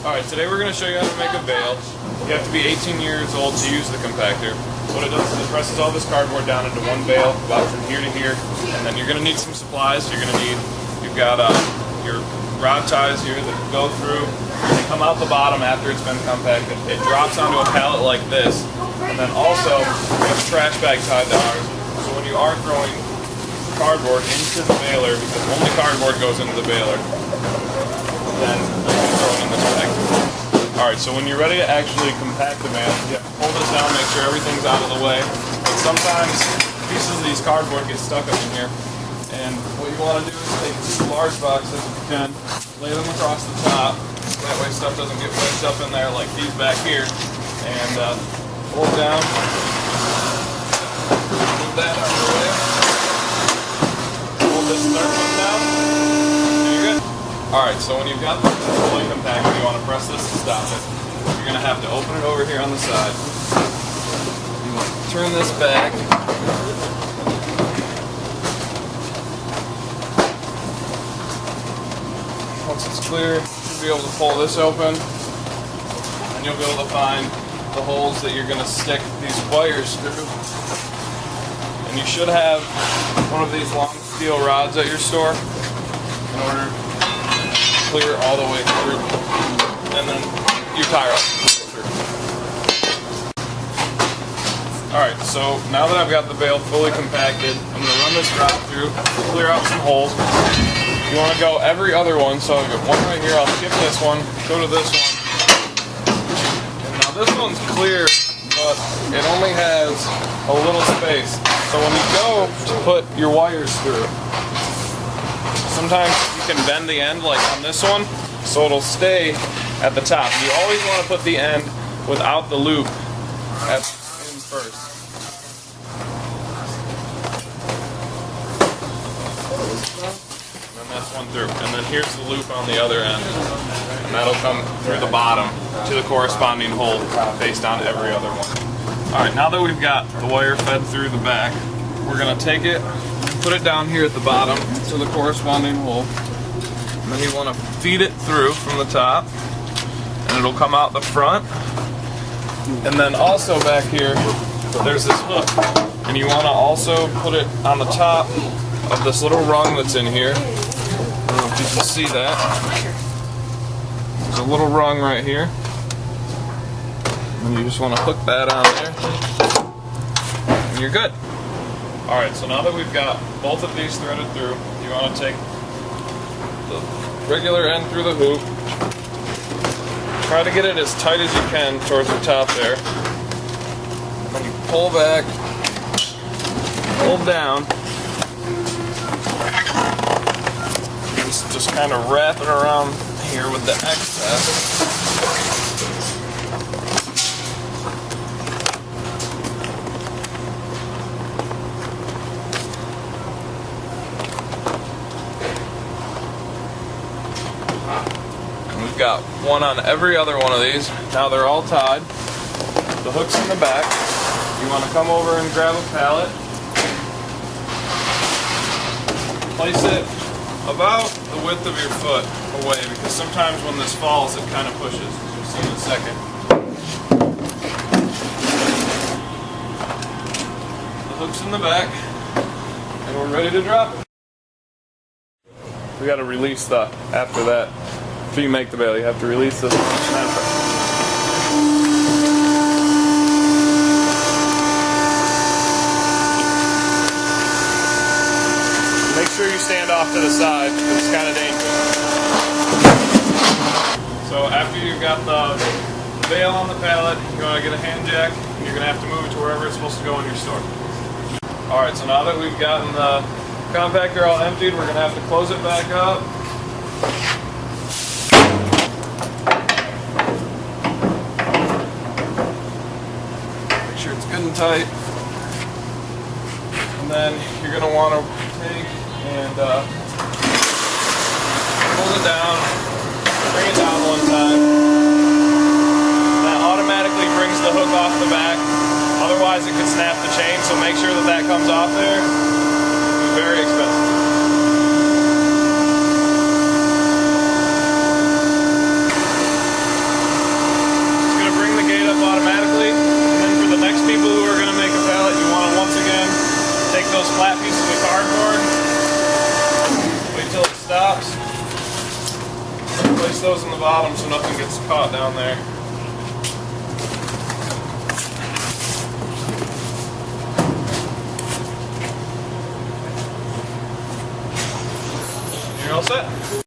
Alright, today we're going to show you how to make a bale. You have to be 18 years old to use the compactor. What it does is it presses all this cardboard down into one bale, about from here to here, and then you're going to need some supplies. You've got your rod ties here that go through. They come out the bottom after it's been compacted. It drops onto a pallet like this, and then also we have a trash bag tied to ours. So when you are throwing cardboard into the baler, because only cardboard goes into the baler, then you throw it in this bag. Alright, so when you're ready to actually compact the bale, you have to pull this down, make sure everything's out of the way. But sometimes pieces of these cardboard get stuck up in here, and what you want to do is take two large boxes if you can, lay them across the top, that way stuff doesn't get wedged up in there like these back here, and pull it down, move that out of the way, pull this third one down, and you're good. Alright, so when you've got the fully compacted, you want to press this to stop it. You're going to have to open it over here on the side. You want to turn this back. Once it's clear, you should be able to pull this open, and you'll be able to find the holes that you're going to stick these wires through. And you should have one of these long steel rods at your store in order to clear all the way through, and then your tire up. Alright, so now that I've got the bale fully compacted, I'm going to run this rod through, clear out some holes. You want to go every other one, so I've got one right here, I'll skip this one, go to this one. And now this one's clear, but it only has a little space. So when you go to put your wires through, sometimes you can bend the end like on this one, so it'll stay at the top. You always want to put the end without the loop in first. And then that's one through. And then here's the loop on the other end. And that'll come through the bottom to the corresponding hole based on every other one. Alright, now that we've got the wire fed through the back, we're going to take it, put it down here at the bottom to the corresponding hole, and then you want to feed it through from the top, and it'll come out the front. And then also back here, there's this hook, and you want to also put it on the top of this little rung that's in here. I don't know if you can see that. There's a little rung right here, and you just want to hook that on there, and you're good. Alright, so now that we've got both of these threaded through, you want to take the regular end through the hoop, try to get it as tight as you can towards the top there, and then you pull back, pull down, just kind of wrap it around here with the excess. We've got one on every other one of these. Now they're all tied. The hook's in the back. You want to come over and grab a pallet. Place it about the width of your foot away, because sometimes when this falls it kind of pushes, as you'll see in a second. The hook's in the back, and we're ready to drop it. We got to release after that. After you make the bale, you have to release this. Make sure you stand off to the side, because it's kind of dangerous. So after you've got the bale on the pallet, you want to get a hand jack, and you're going to have to move it to wherever it's supposed to go in your store. Alright, so now that we've gotten the compactor all emptied, we're going to have to close it back up. Sure it's good and tight, and then you're going to want to take and pull it down, bring it down one time. That automatically brings the hook off the back, otherwise it could snap the chain, so make sure that comes off there. It's very expensive. those in the bottom so nothing gets caught down there. You're all set.